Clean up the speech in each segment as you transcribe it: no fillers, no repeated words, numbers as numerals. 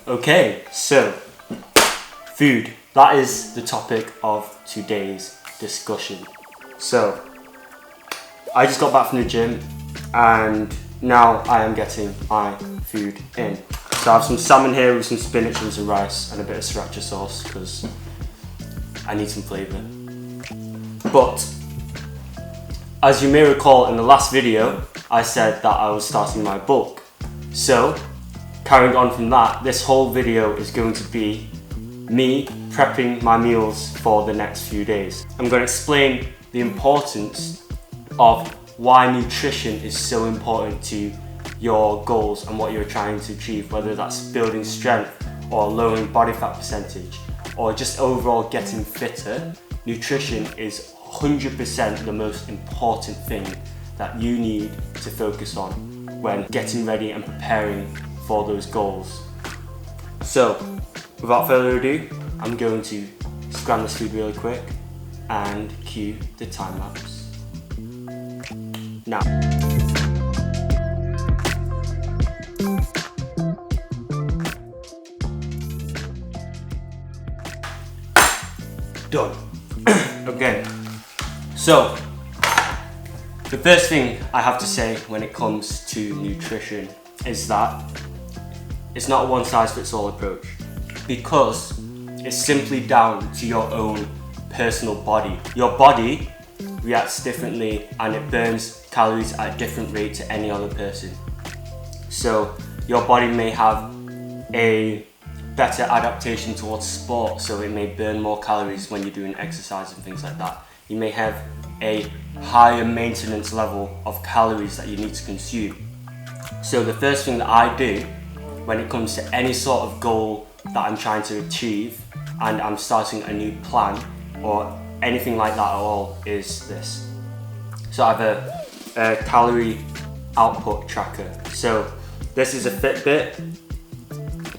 Okay, so food. That is the topic of today's discussion. So I just got back from the gym and now I am getting my food in. So I have some salmon here with some spinach and some rice and a bit of sriracha sauce because I need some flavour. But as you may recall in the last video, I said that I was starting my bulk. So carrying on from that, this whole video is going to be me prepping my meals for the next few days. I'm going to explain the importance of why nutrition is so important to your goals and what you're trying to achieve, whether that's building strength or lowering body fat percentage or just overall getting fitter. Nutrition is 100% the most important thing that you need to focus on when getting ready and preparing for those goals. So without further ado, I'm going to scan this food really quick and cue the time lapse now. Done. Okay, so the first thing I have to say when it comes to nutrition is that it's not a one size fits all approach, because it's simply down to your own personal body. Your body reacts differently and it burns calories at a different rate to any other person. So your body may have a better adaptation towards sport, so it may burn more calories when you're doing exercise and things like that. You may have a higher maintenance level of calories that you need to consume. So the first thing that I do when it comes to any sort of goal that I'm trying to achieve and I'm starting a new plan or anything like that at all is this. So I have a calorie output tracker. So this is a Fitbit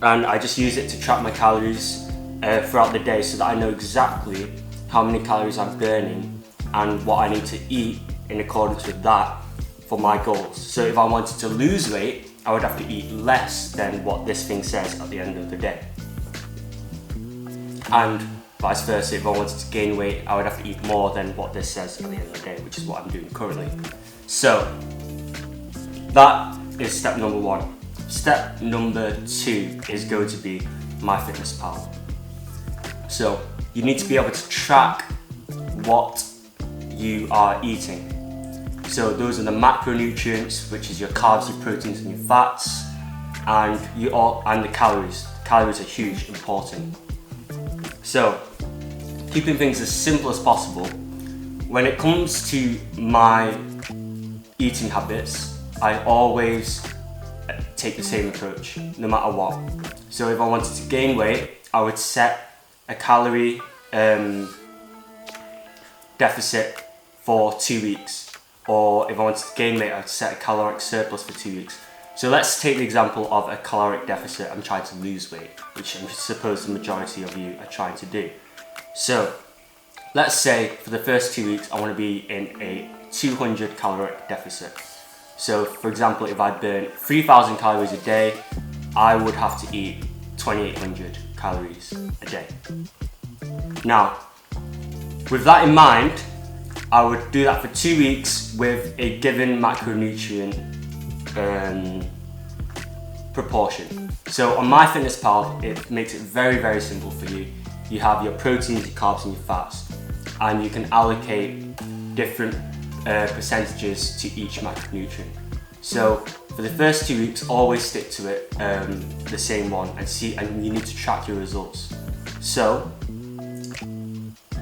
and I just use it to track my calories throughout the day so that I know exactly how many calories I'm burning and what I need to eat in accordance with that for my goals. So if I wanted to lose weight, I would have to eat less than what this thing says at the end of the day. And vice versa, if I wanted to gain weight, I would have to eat more than what this says at the end of the day, which is what I'm doing currently. So that is step number one. Step number two is going to be MyFitnessPal. So you need to be able to track what you are eating. So those are the macronutrients, which is your carbs, your proteins and your fats, and the calories. Calories are huge, important. So keeping things as simple as possible. When it comes to my eating habits, I always take the same approach, no matter what. So if I wanted to gain weight, I would set a calorie deficit for 2 weeks. Or if I wanted to gain weight, I'd set a caloric surplus for 2 weeks. So let's take the example of a caloric deficit. I'm trying to lose weight, which I suppose the majority of you are trying to do. So let's say for the first 2 weeks, I want to be in a 200 caloric deficit. So for example, if I burn 3,000 calories a day, I would have to eat 2,800 calories a day. Now, with that in mind, I would do that for 2 weeks with a given macronutrient proportion. So on MyFitnessPal, it makes it very, very simple for you. You have your proteins, your carbs and your fats, and you can allocate different percentages to each macronutrient. So for the first 2 weeks, always stick to it, the same one, and you need to track your results. So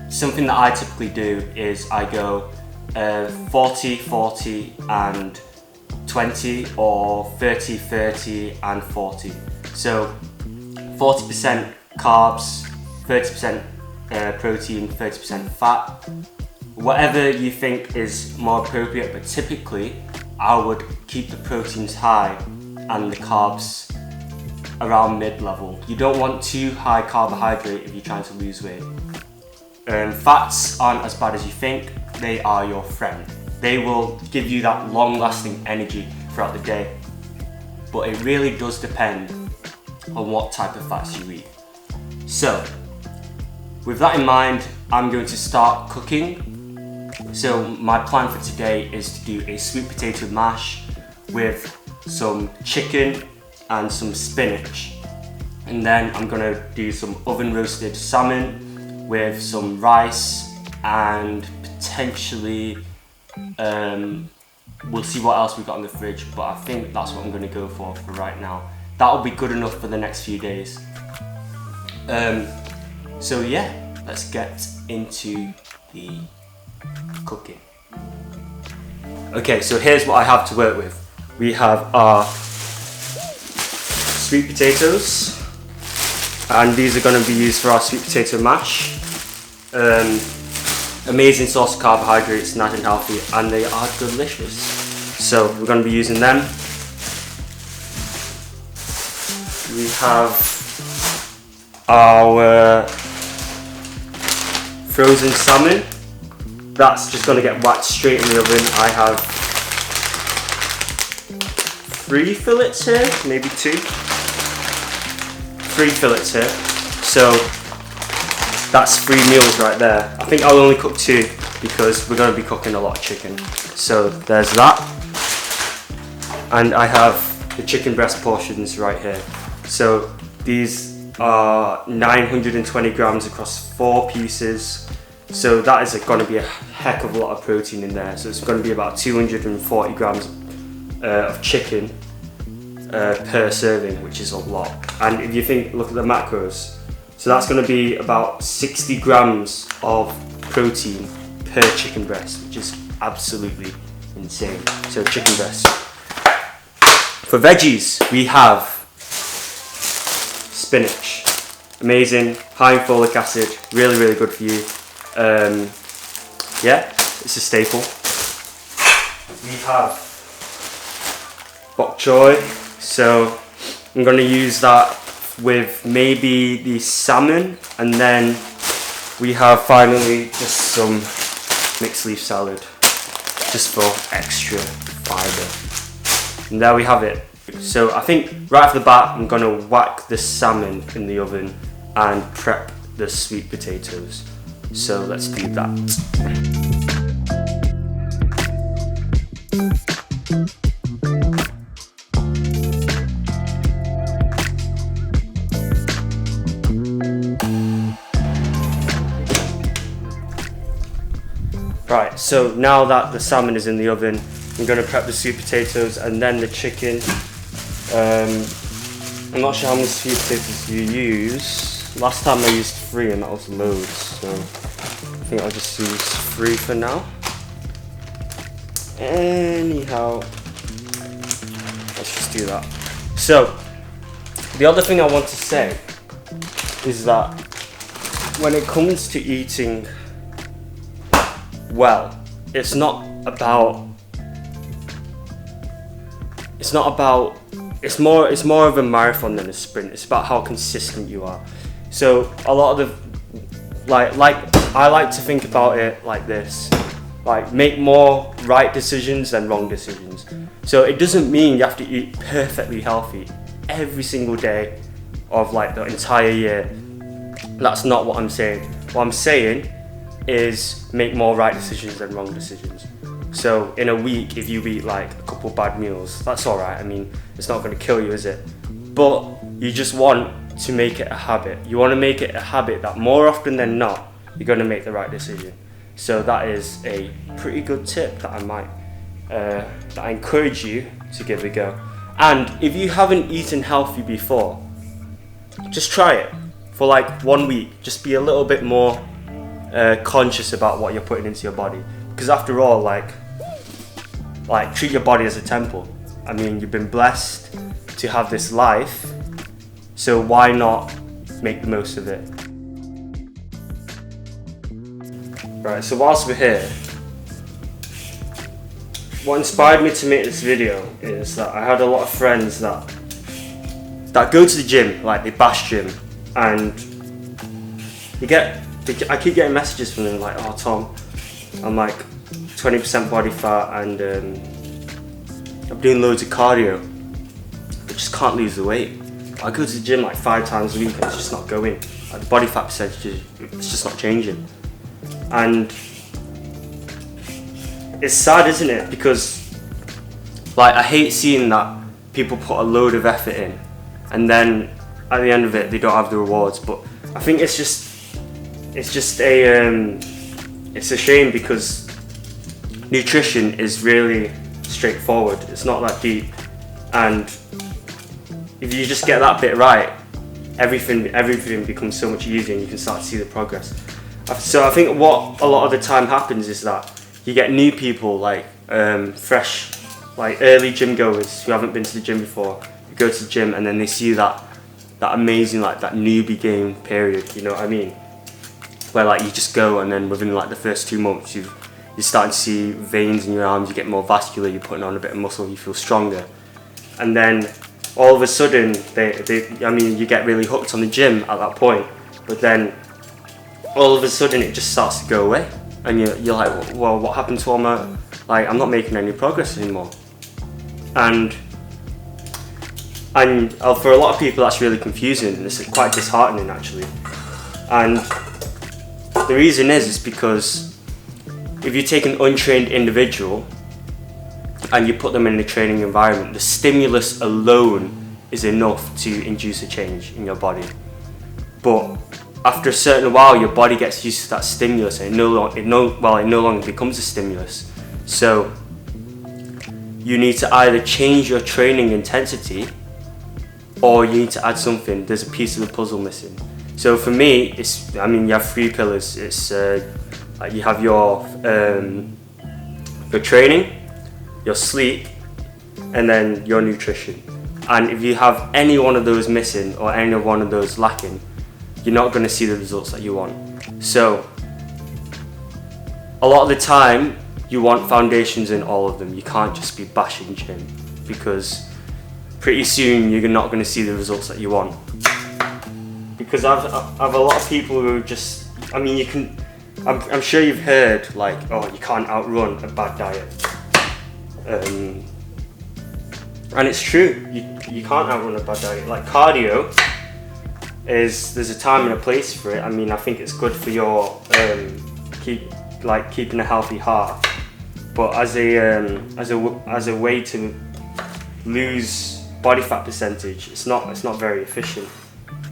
something that I typically do is I go 40, 40 and 20 or 30, 30 and 40. So 40% carbs, 30% protein, 30% fat. Whatever you think is more appropriate, but typically I would keep the proteins high and the carbs around mid-level. You don't want too high carbohydrate if you're trying to lose weight. Fats aren't as bad as you think. They are your friend. They will give you that long-lasting energy throughout the day. But it really does depend on what type of fats you eat. So, with that in mind, I'm going to start cooking. So my plan for today is to do a sweet potato mash with some chicken and some spinach. And then I'm gonna do some oven roasted salmon with some rice and potentially, we'll see what else we got in the fridge, but I think that's what I'm gonna go for right now. That'll be good enough for the next few days. So yeah, let's get into the cooking. Okay, so here's what I have to work with. We have our sweet potatoes, and these are going to be used for our sweet potato mash. Amazing source of carbohydrates, nice and healthy, and they are delicious. So we're going to be using them. We have our frozen salmon. That's just going to get whacked straight in the oven. I have 3 fillets here, maybe 2. 3 fillets here. So that's 3 meals right there. I think I'll only cook 2 because we're going to be cooking a lot of chicken. So there's that. And I have the chicken breast portions right here. So these are 920 grams across 4 pieces. So that is going to be a heck of a lot of protein in there. So it's going to be about 240 grams of chicken per serving, which is a lot. And if you look at the macros, so that's going to be about 60 grams of protein per chicken breast, which is absolutely insane. So chicken breast. For veggies, we have spinach. Amazing, high in folic acid, really, really good for you. Yeah, it's a staple. We have bok choy, so I'm going to use that with maybe the salmon, and then we have finally just some mixed leaf salad, just for extra fibre. And there we have it. So I think right off the bat I'm going to whack the salmon in the oven and prep the sweet potatoes. So let's do that. Right, so now that the salmon is in the oven, I'm going to prep the sweet potatoes and then the chicken. I'm not sure how many sweet potatoes you use. Last time I used 3 and that was loads, so I think I'll just use 3 for now. Anyhow, let's just do that. So, the other thing I want to say is that when it comes to eating well, it's more of a marathon than a sprint. It's about how consistent you are. So a lot of the I like to think about it like this, like make more right decisions than wrong decisions. So it doesn't mean you have to eat perfectly healthy every single day of like the entire year. That's not what I'm saying. What I'm saying is make more right decisions than wrong decisions. So in a week, if you eat like a couple bad meals, that's all right. I mean, it's not going to kill you, is it? But you just want to make it a habit. You want to make it a habit that more often than not, you're going to make the right decision. So that is a pretty good tip that I encourage you to give a go. And if you haven't eaten healthy before, just try it for like 1 week. Just be a little bit more conscious about what you're putting into your body, because after all, like treat your body as a temple. I mean, you've been blessed to have this life, so why not make the most of it? Right, so whilst we're here, what inspired me to make this video is that I had a lot of friends that go to the gym, like they bash gym, and I keep getting messages from them like, oh Tom, I'm like 20% body fat and I'm doing loads of cardio, but just can't lose the weight. I go to the gym like 5 times a week and it's just not going. Like the body fat percentage, it's just not changing. And it's sad, isn't it? Because like I hate seeing that people put a load of effort in and then at the end of it they don't have the rewards. But I think it's a shame, because nutrition is really straightforward. It's not that deep, and if you just get that bit right, everything becomes so much easier and you can start to see the progress. So I think what a lot of the time happens is that you get new people, like fresh, like early gym goers who haven't been to the gym before, who go to the gym and then they see that amazing, like that newbie game period, you know what I mean? Where like you just go and then within like the first 2 months you're starting to see veins in your arms, you get more vascular, you're putting on a bit of muscle, you feel stronger. And then all of a sudden, you get really hooked on the gym at that point, but then all of a sudden it just starts to go away. And you're like, well, what happened to all my, like, I'm not making any progress anymore. And for a lot of people that's really confusing, and it's quite disheartening actually. And the reason is because if you take an untrained individual and you put them in a training environment, the stimulus alone is enough to induce a change in your body. But after a certain while, your body gets used to that stimulus and it no longer becomes a stimulus. So you need to either change your training intensity or you need to add something. There's a piece of the puzzle missing. So for me, you have 3 pillars. It's you have your training, your sleep, and then your nutrition. And if you have any one of those missing or any one of those lacking, you're not going to see the results that you want. So a lot of the time you want foundations in all of them. You can't just be bashing gym, because pretty soon you're not going to see the results that you want. Because I've a lot of people who just, I'm sure you've heard like, oh, you can't outrun a bad diet. And it's true, you can't outrun a bad diet. Like cardio, there's a time and a place for it. I think it's good for your keeping a healthy heart, but as a way to lose body fat percentage, it's not very efficient.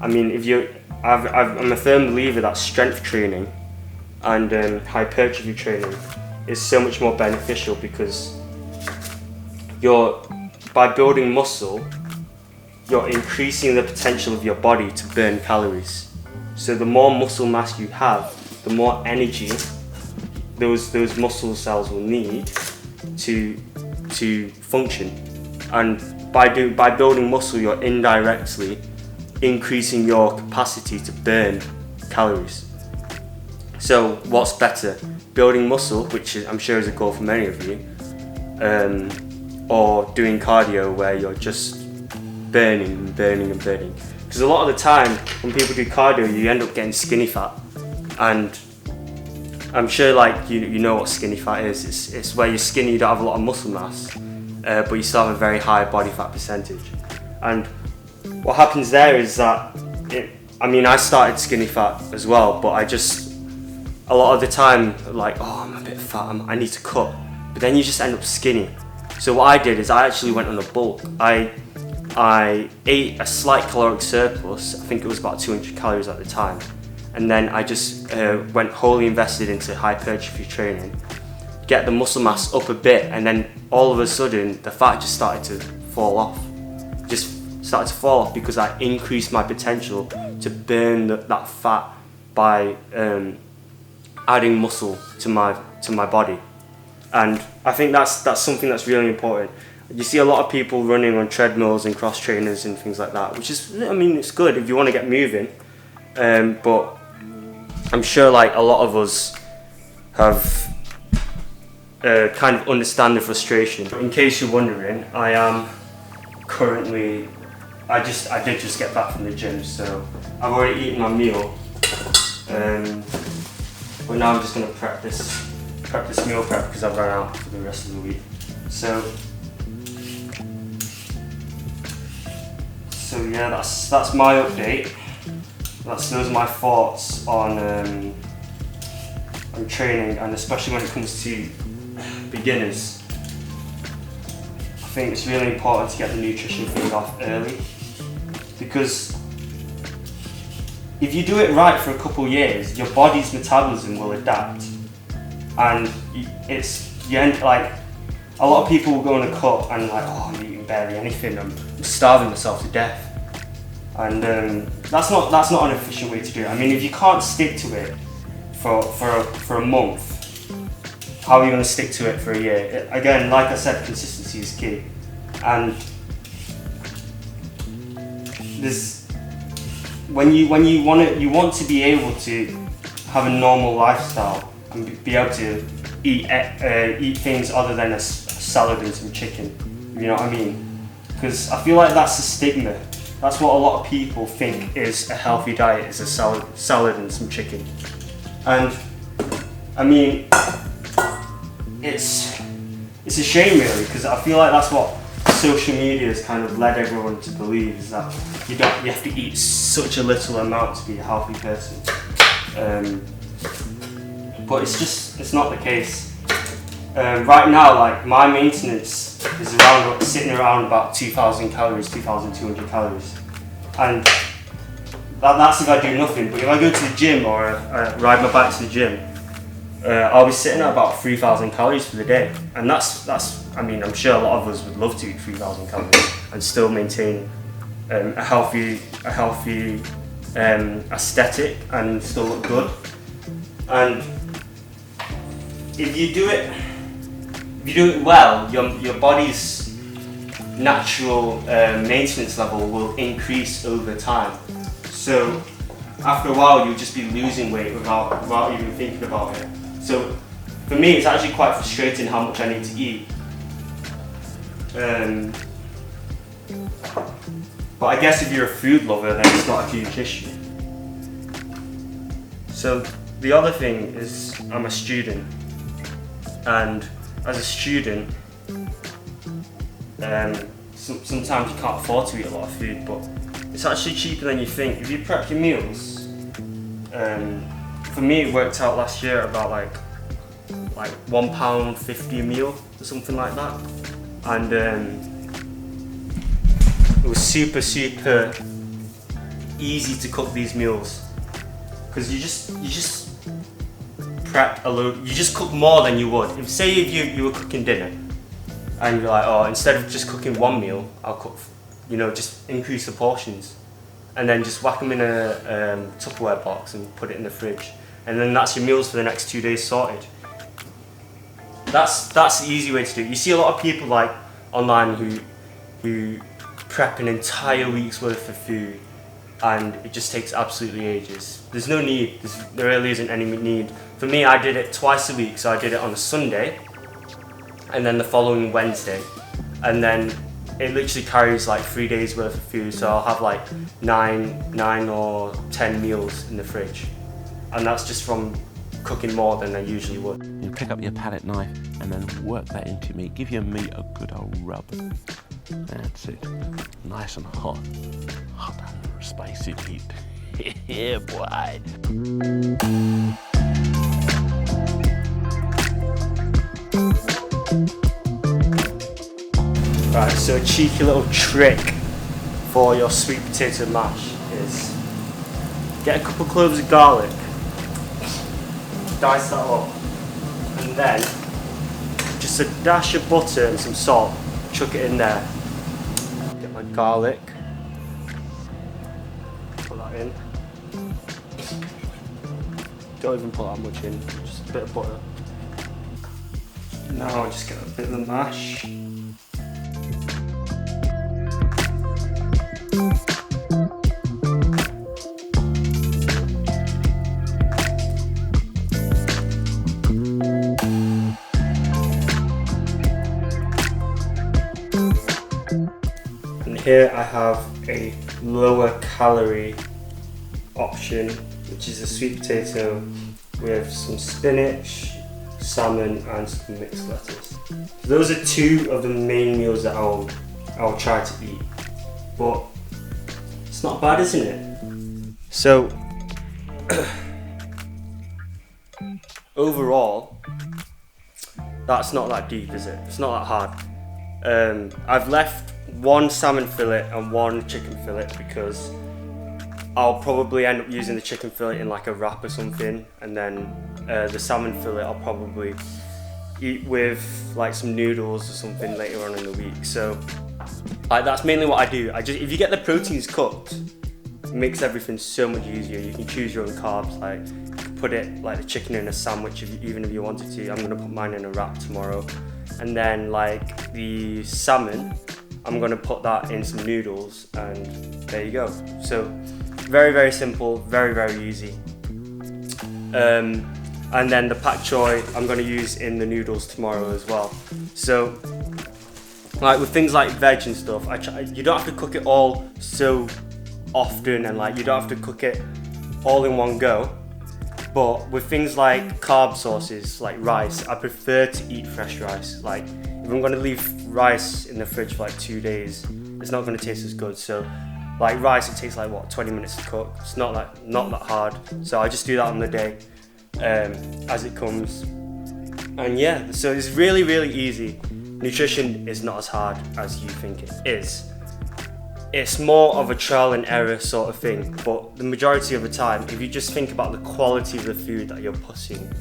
I'm a firm believer that strength training and hypertrophy training is so much more beneficial, because by building muscle, you're increasing the potential of your body to burn calories. So the more muscle mass you have, the more energy those muscle cells will need to function. And by building muscle, you're indirectly increasing your capacity to burn calories. So what's better, building muscle, which I'm sure is a goal for many of you, or doing cardio where you're just burning. Because a lot of the time when people do cardio, you end up getting skinny fat, and I'm sure like you know what skinny fat is. It's where you're skinny, you don't have a lot of muscle mass, but you still have a very high body fat percentage. And what happens there is that I started skinny fat as well, but a lot of the time, like, oh, I'm a bit fat, I need to cut, but then you just end up skinny. So what I did is I actually went on a bulk. I ate a slight caloric surplus, I think it was about 200 calories at the time, and then I just went wholly invested into hypertrophy training, get the muscle mass up a bit, and then all of a sudden the fat just started to fall off. Because I increased my potential to burn that fat by adding muscle to my body. And I think that's something that's really important. You see a lot of people running on treadmills and cross trainers and things like that, which is, it's good if you want to get moving. But I'm sure like a lot of us have kind of understand the frustration. In case you're wondering, I am currently, I did just get back from the gym, so I've already eaten my meal. But now I'm just going to prep this meal prep because I've run out for the rest of the week. So So yeah, that's my update. Those are my thoughts on training, and especially when it comes to beginners. I think it's really important to get the nutrition thing off early, because if you do it right for a couple of years, your body's metabolism will adapt, and you end like a lot of people will go on a cut and like, oh, I'm eating barely anything, I'm starving myself to death, and that's not an efficient way to do it. I mean, if you can't stick to it for a month, how are you going to stick to it for a year? Again, like I said, consistency is key, and when you want to be able to have a normal lifestyle and be able to eat things other than a salad and some chicken. You know what I mean? Because I feel like that's a stigma. That's what a lot of people think is a healthy diet, is a salad and some chicken. And I mean, it's a shame really, because I feel like that's what social media has kind of led everyone to believe, is that you have to eat such a little amount to be a healthy person. But it's not the case. Right now, like, my maintenance is sitting around about 2,000 calories, 2,200 calories, and that's if I do nothing. But if I go to the gym or ride my bike to the gym, I'll be sitting at about 3,000 calories for the day, and that's. I mean, I'm sure a lot of us would love to eat 3,000 calories and still maintain a healthy aesthetic and still look good. And if you do it well, your body's natural maintenance level will increase over time. So after a while, you'll just be losing weight without even thinking about it. So for me, it's actually quite frustrating how much I need to eat. But I guess if you're a food lover, then it's not a huge issue. So the other thing is, I'm a student, and as a student, sometimes you can't afford to eat a lot of food, but it's actually cheaper than you think. If you prep your meals, for me it worked out last year about like £1.50 a meal or something like that, and it was super easy to cook these meals, because you just prep a load. You just cook more than you would if you were cooking dinner, and you're like, oh, instead of just cooking one meal, I'll cook, just increase the portions, and then just whack them in a Tupperware box and put it in the fridge, and then that's your meals for the next 2 days sorted. That's the easy way to do it. You see a lot of people like online who prep an entire week's worth of food, and it just takes absolutely ages. There's no need. There really isn't any need. For me, I did it twice a week, so I did it on a Sunday, and then the following Wednesday, and then it literally carries like 3 days worth of food. So I'll have like nine or 10 meals in the fridge, and that's just from cooking more than I usually would. You pick up your palette knife and then work that into meat. Give your meat a good old rub. That's it. Nice and hot. Hot and spicy heat. Yeah, boy. Right, so a cheeky little trick for your sweet potato mash is get a couple of cloves of garlic, dice that up, and then just a dash of butter and some salt, chuck it in there. Get my garlic, put that in. Don't even put that much in, just a bit of butter. Now I'll just get a bit of the mash. Here I have a lower calorie option, which is a sweet potato with some spinach, salmon and some mixed lettuce. Those are two of the main meals that I'll try to eat. But It's not bad, isn't it? So, overall, that's not that deep, is it? It's not that hard. I've left one salmon fillet and one chicken fillet because I'll probably end up using the chicken fillet in like a wrap or something, and then the salmon fillet I'll probably eat with like some noodles or something later on in the week. So that's mainly what I do. If you get the proteins cooked, it makes everything so much easier. You can choose your own carbs, like you can put it like the chicken in a sandwich even if you wanted to. I'm gonna put mine in a wrap tomorrow, and then like the salmon, I'm gonna put that in some noodles, and there you go. So very, very simple, very, very easy. And then the pak choy I'm gonna use in the noodles tomorrow as well. So like with things like veg and stuff, you don't have to cook it all so often, and like you don't have to cook it all in one go. But with things like carb sources like rice, I prefer to eat fresh rice. Like if I'm gonna leave rice in the fridge for like 2 days, it's not gonna taste as good. So like rice, it takes like what, 20 minutes to cook. It's not that hard. So I just do that on the day as it comes. And yeah, so it's really, really easy. Nutrition is not as hard as you think it is. It's more of a trial and error sort of thing, but the majority of the time, if you just think about the quality of the food that you're putting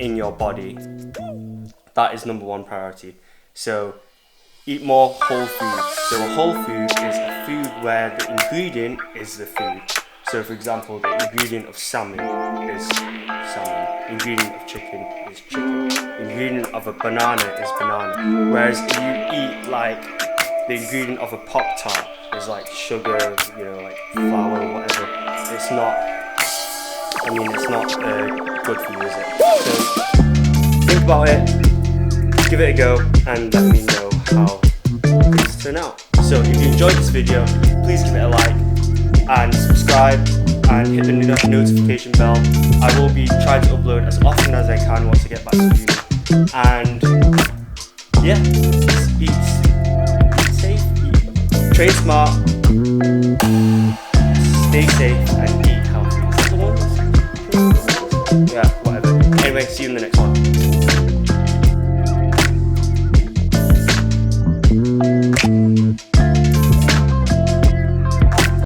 in your body, that is number one priority. So eat more whole foods. So a whole food is a food where the ingredient is the food. So for example, the ingredient of salmon is salmon. The ingredient of chicken is chicken. The ingredient of a banana is banana. Whereas if you eat like the ingredient of a Pop-Tart is like sugar, like flour or whatever, it's not good for you, is it? So think about it, give it a go, and let me know how things turn out. So if you enjoyed this video, please give it a like and subscribe and hit the notification bell. I will be trying to upload as often as I can once I get back to uni. And yeah, eat safe, train smart, stay safe, and eat healthy. Is that the one? Yeah, whatever. Anyway, see you in the next one.